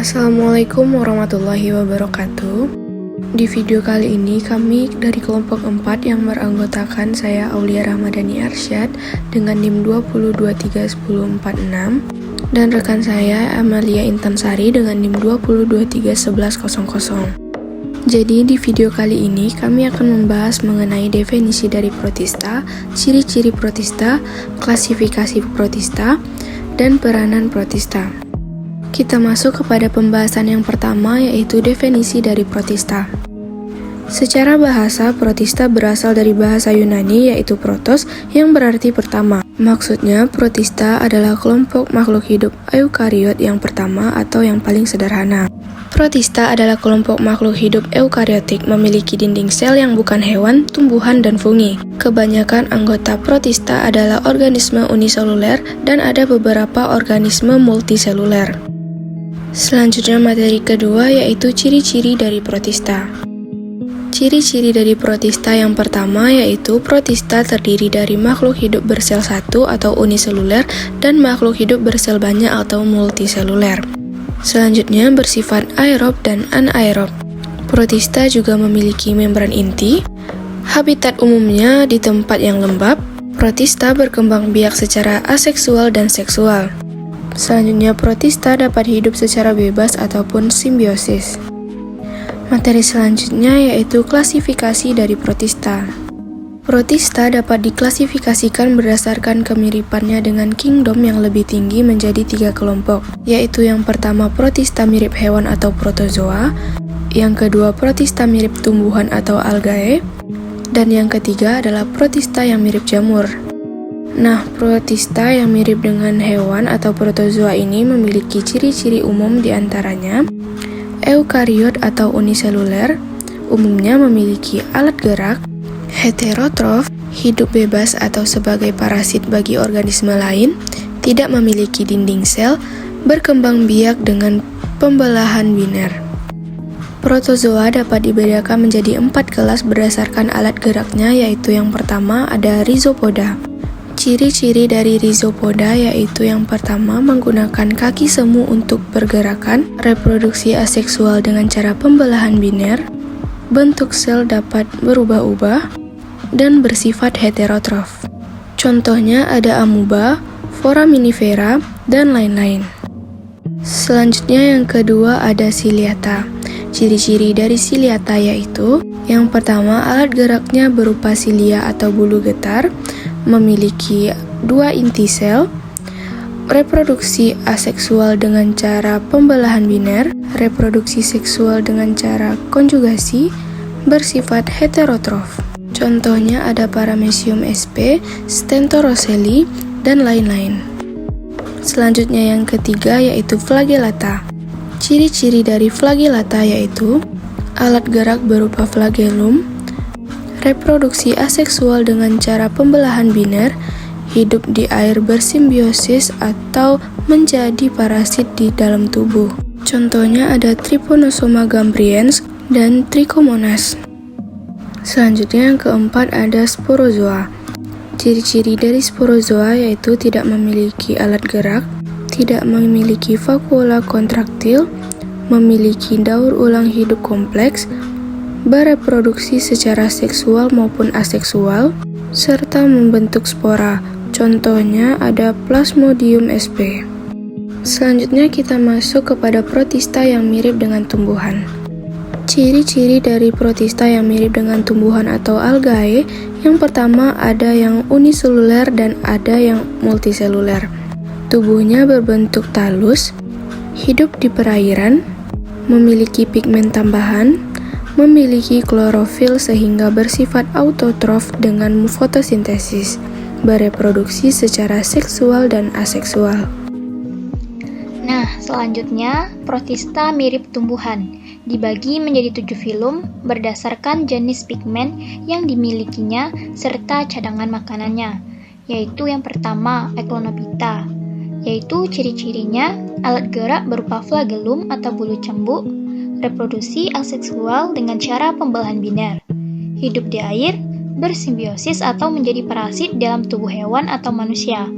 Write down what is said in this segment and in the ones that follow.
Assalamualaikum warahmatullahi wabarakatuh. Di video kali ini kami dari kelompok 4 yang beranggotakan saya Aulia Rahmadani Arsyad dengan NIM 20231046 dan rekan saya Amalia Intansari dengan NIM 20231100. Jadi di video kali ini kami akan membahas mengenai definisi dari protista, ciri-ciri protista, klasifikasi protista, dan peranan protista. Kita masuk kepada pembahasan yang pertama, yaitu definisi dari protista. Secara bahasa, protista berasal dari bahasa Yunani yaitu protos yang berarti pertama. Maksudnya, protista adalah kelompok makhluk hidup eukariot yang pertama atau yang paling sederhana. Protista adalah kelompok makhluk hidup eukariotik memiliki dinding sel yang bukan hewan, tumbuhan, dan fungi. Kebanyakan anggota protista adalah organisme uniseluler dan ada beberapa organisme multiseluler. Selanjutnya materi kedua yaitu ciri-ciri dari protista. Ciri-ciri dari protista yang pertama yaitu protista terdiri dari makhluk hidup bersel satu atau uniseluler dan makhluk hidup bersel banyak atau multiseluler. Selanjutnya bersifat aerob dan anaerob. Protista juga memiliki membran inti. Habitat umumnya di tempat yang lembab. Protista berkembang biak secara aseksual dan seksual. Selanjutnya, protista dapat hidup secara bebas ataupun simbiosis. Materi selanjutnya yaitu klasifikasi dari protista. Protista dapat diklasifikasikan berdasarkan kemiripannya dengan kingdom yang lebih tinggi menjadi 3 kelompok, yaitu yang pertama protista mirip hewan atau protozoa, yang kedua protista mirip tumbuhan atau algae, dan yang ketiga adalah protista yang mirip jamur. Nah, protista yang mirip dengan hewan atau protozoa ini memiliki ciri-ciri umum diantaranya eukariot atau uniseluler, umumnya memiliki alat gerak, heterotrof, hidup bebas atau sebagai parasit bagi organisme lain, tidak memiliki dinding sel, berkembang biak dengan pembelahan biner. Protozoa dapat dibedakan menjadi 4 kelas berdasarkan alat geraknya, yaitu yang pertama ada rhizopoda. Ciri-ciri dari rhizopoda yaitu yang pertama menggunakan kaki semu untuk pergerakan, reproduksi aseksual dengan cara pembelahan biner, bentuk sel dapat berubah-ubah, dan bersifat heterotrof. Contohnya ada amuba, foraminifera, dan lain-lain. Selanjutnya yang kedua ada ciliata. Ciri-ciri dari ciliata yaitu yang pertama alat geraknya berupa cilia atau bulu getar, memiliki 2 inti sel, reproduksi aseksual dengan cara pembelahan biner, reproduksi seksual dengan cara konjugasi, bersifat heterotrof. Contohnya ada Paramecium sp, Stentoroceli, dan lain-lain. Selanjutnya yang ketiga yaitu flagellata. Ciri-ciri dari flagellata yaitu alat gerak berupa flagellum, reproduksi aseksual dengan cara pembelahan biner, hidup di air bersimbiosis atau menjadi parasit di dalam tubuh. Contohnya ada Trypanosoma gambriens dan Trichomonas. Selanjutnya yang keempat ada sporozoa. Ciri-ciri dari sporozoa yaitu tidak memiliki alat gerak, tidak memiliki vakuola kontraktil, memiliki daur ulang hidup kompleks, bereproduksi secara seksual maupun aseksual, serta membentuk spora. Contohnya ada Plasmodium sp. Selanjutnya kita masuk kepada protista yang mirip dengan tumbuhan. Ciri-ciri dari protista yang mirip dengan tumbuhan atau algae, yang pertama ada yang uniseluler dan ada yang multiseluler. Tubuhnya berbentuk talus, hidup di perairan, memiliki pigmen tambahan, memiliki klorofil sehingga bersifat autotrof dengan fotosintesis, bereproduksi secara seksual dan aseksual. Nah, selanjutnya protista mirip tumbuhan, dibagi menjadi 7 filum berdasarkan jenis pigmen yang dimilikinya serta cadangan makanannya, yaitu yang pertama Eclonopita, yaitu ciri-cirinya alat gerak berupa flagellum atau bulu cambuk, reproduksi aseksual dengan cara pembelahan biner, hidup di air, bersimbiosis atau menjadi parasit dalam tubuh hewan atau manusia.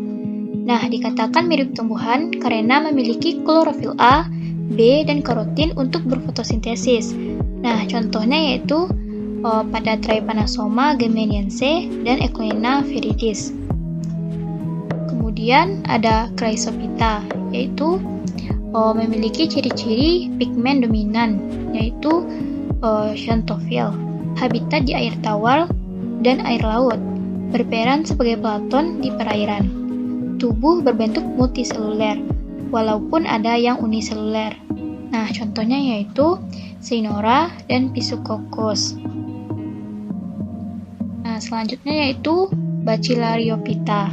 Nah, dikatakan mirip tumbuhan karena memiliki klorofil A, B, dan karotin untuk berfotosintesis. Nah, contohnya yaitu pada Trypanosoma gemeniense dan Echoina viridis. Kemudian ada Chrysophyta, yaitu memiliki ciri-ciri pigmen dominan, yaitu xanthophyll, habitat di air tawar dan air laut, berperan sebagai plankton di perairan. Tubuh berbentuk multiseluler, walaupun ada yang uniseluler. Nah, contohnya yaitu Cyanura dan Psucococcus. Nah, selanjutnya yaitu Bacillariophyta,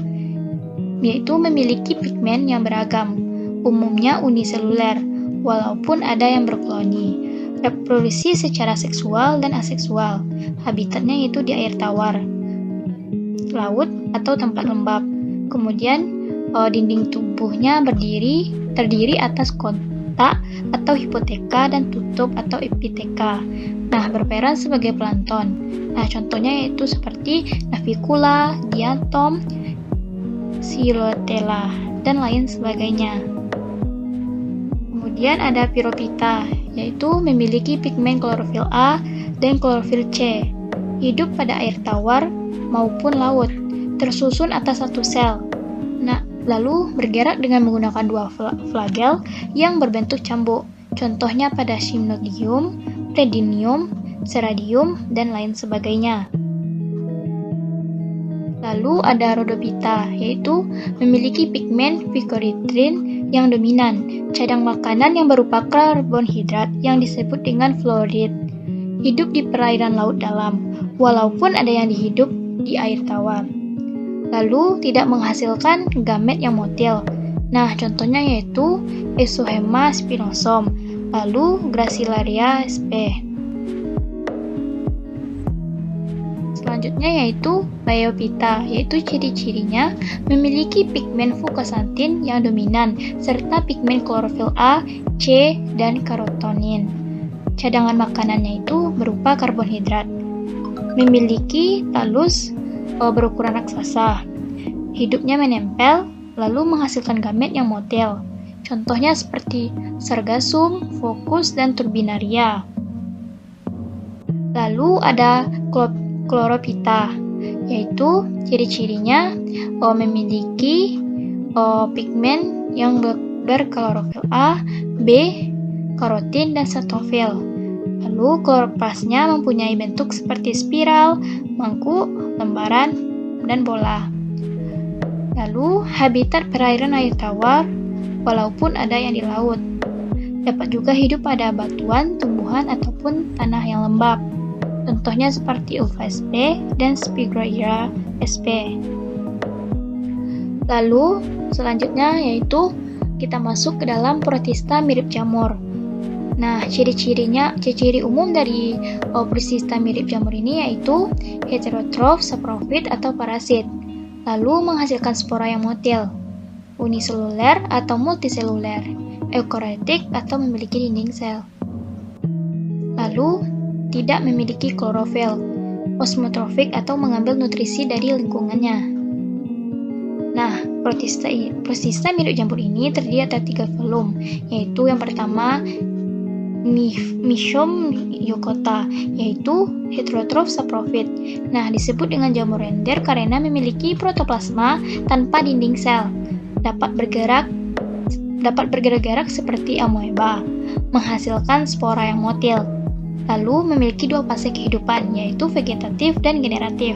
yaitu memiliki pigmen yang beragam, umumnya uniseluler, walaupun ada yang berkoloni. Reproduksi secara seksual dan aseksual, habitatnya yaitu di air tawar, laut, atau tempat lembab. Kemudian dinding tubuhnya terdiri atas kontak atau hipoteka dan tutup atau epiteka. Nah, berperan sebagai plankton. Nah, contohnya yaitu seperti Navicula, Diatom, Silotella, dan lain sebagainya. Kemudian ada Pyrophyta, yaitu memiliki pigmen klorofil A dan klorofil C. Hidup pada air tawar maupun laut, tersusun atas satu sel. Nah, lalu bergerak dengan menggunakan dua flagel yang berbentuk cambuk. Contohnya pada Hypnodium, Predinium, Seradium, dan lain sebagainya. Lalu ada Rhodophyta, yaitu memiliki pigmen phycoerythrin yang dominan, cadang makanan yang berupa karbonhidrat yang disebut dengan fluorid. Hidup di perairan laut dalam, walaupun ada yang hidup di air tawar. Lalu tidak menghasilkan gamet yang motil. Nah, contohnya yaitu Exohema spinosum, lalu Gracilaria sp. Selanjutnya yaitu Bryophyta, yaitu ciri-cirinya memiliki pigmen fucoxanthin yang dominan, serta pigmen klorofil A, C, dan karotonin. Cadangan makanannya itu berupa karbonhidrat. Memiliki talus berukuran raksasa. Hidupnya menempel, lalu menghasilkan gamet yang motil. Contohnya seperti Sargassum, Fucus, dan Turbinaria. Lalu ada Chlorophyta, yaitu ciri-cirinya memiliki pigmen yang berklorofil A, B, karotin, dan xanthophyll. Lalu kloroplasnya mempunyai bentuk seperti spiral, mangkuk, lembaran, dan bola. Lalu habitat perairan air tawar, walaupun ada yang di laut. Dapat juga hidup pada batuan, tumbuhan, ataupun tanah yang lembab. Contohnya seperti Ulva sp dan Spigroira sp. Lalu selanjutnya yaitu kita masuk ke dalam protista mirip jamur. Nah, ciri umum dari protista mirip jamur ini yaitu heterotrof, saprofit, atau parasit. Lalu menghasilkan spora yang motil, uniseluler atau multiseluler, eukariotik atau memiliki dinding sel. Lalu tidak memiliki klorofil, osmotrofik atau mengambil nutrisi dari lingkungannya. Nah, protista mirip jamur ini terdiri atas 3 filum, yaitu yang pertama Mysium eucota, yaitu heterotrof saprofit. Nah, disebut dengan jamur render karena memiliki protoplasma tanpa dinding sel, dapat bergerak-gerak seperti amoeba, menghasilkan spora yang motil. Lalu memiliki 2 fase kehidupan, yaitu vegetatif dan generatif.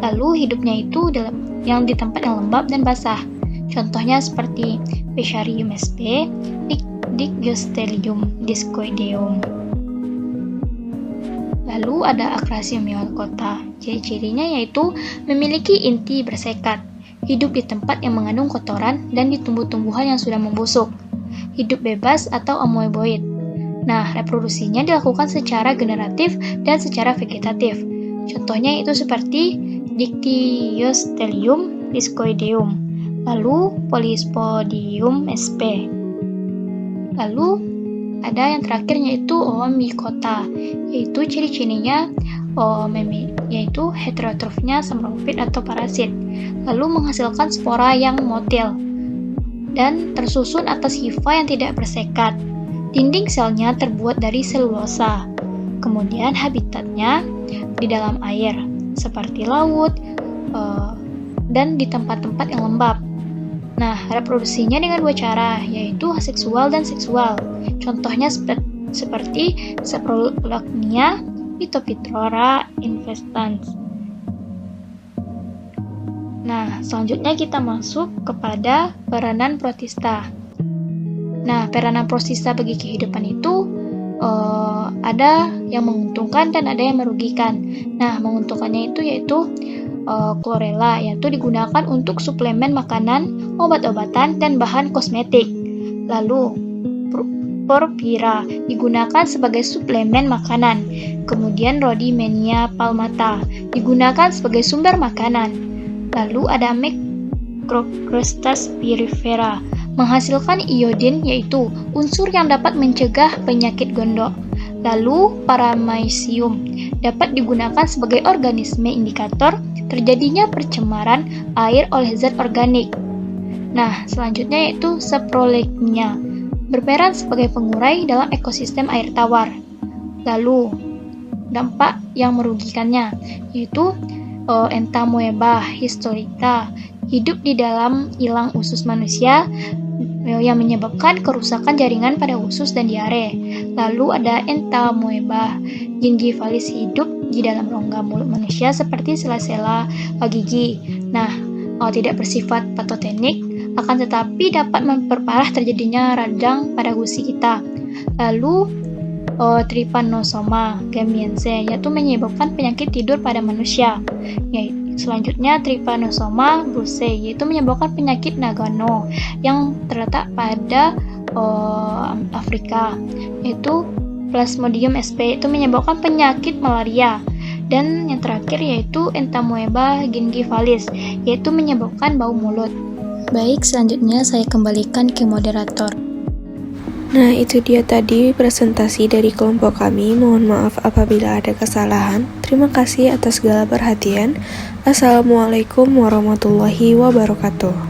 Lalu hidupnya itu yang di tempat yang lembab dan basah. Contohnya seperti Fusarium sp, Digyostelium discoideum. Lalu ada Acrasium eucota. Ciri-cirinya yaitu memiliki inti bersekat, hidup di tempat yang mengandung kotoran dan di tumbuh-tumbuhan yang sudah membusuk, hidup bebas atau amoeboid. Nah, reproduksinya dilakukan secara generatif dan secara vegetatif. Contohnya itu seperti Dictyostelium discoideum, lalu Polyspodium sp. Lalu ada yang terakhir yaitu Mycota, yaitu ciri-cirinya yaitu heterotrofnya saprofit atau parasit, lalu menghasilkan spora yang motil dan tersusun atas hifa yang tidak bersekat. Dinding selnya terbuat dari selulosa. Kemudian habitatnya di dalam air, seperti laut, dan di tempat-tempat yang lembab. Nah, reproduksinya dengan dua cara, yaitu aseksual dan seksual. Contohnya seperti Saprolegnia, Phytophthora infestans. Nah, selanjutnya kita masuk kepada peranan protista. Nah, peranan protista bagi kehidupan itu ada yang menguntungkan dan ada yang merugikan. Nah, menguntungkannya itu yaitu chlorella, yaitu digunakan untuk suplemen makanan, obat-obatan, dan bahan kosmetik. Lalu, porphyra digunakan sebagai suplemen makanan. Kemudian Rhodymenia palmata digunakan sebagai sumber makanan. Lalu ada Macrocrustes pyrifera menghasilkan iodin, yaitu unsur yang dapat mencegah penyakit gondok. Lalu Paramecium dapat digunakan sebagai organisme indikator terjadinya pencemaran air oleh zat organik. Nah, selanjutnya yaitu Saprolegnia berperan sebagai pengurai dalam ekosistem air tawar. Lalu dampak yang merugikannya yaitu Entamoeba historica hidup di dalam ilang usus manusia yang menyebabkan kerusakan jaringan pada usus dan diare. Lalu ada Entamoeba gingivalis hidup di dalam rongga mulut manusia seperti sela-sela gigi. Nah, tidak bersifat patogenik, akan tetapi dapat memperparah terjadinya radang pada gusi kita. Lalu Trypanosoma gamiense, yaitu menyebabkan penyakit tidur pada manusia. Selanjutnya Trypanosoma brucei, yaitu menyebabkan penyakit Nagano yang terletak pada Afrika, yaitu Plasmodium sp, itu menyebabkan penyakit malaria. Dan yang terakhir yaitu Entamoeba gingivalis, yaitu menyebabkan bau mulut. Baik, selanjutnya saya kembalikan ke moderator. Nah, itu dia tadi presentasi dari kelompok kami. Mohon maaf apabila ada kesalahan. Terima kasih atas segala perhatian. Assalamualaikum warahmatullahi wabarakatuh.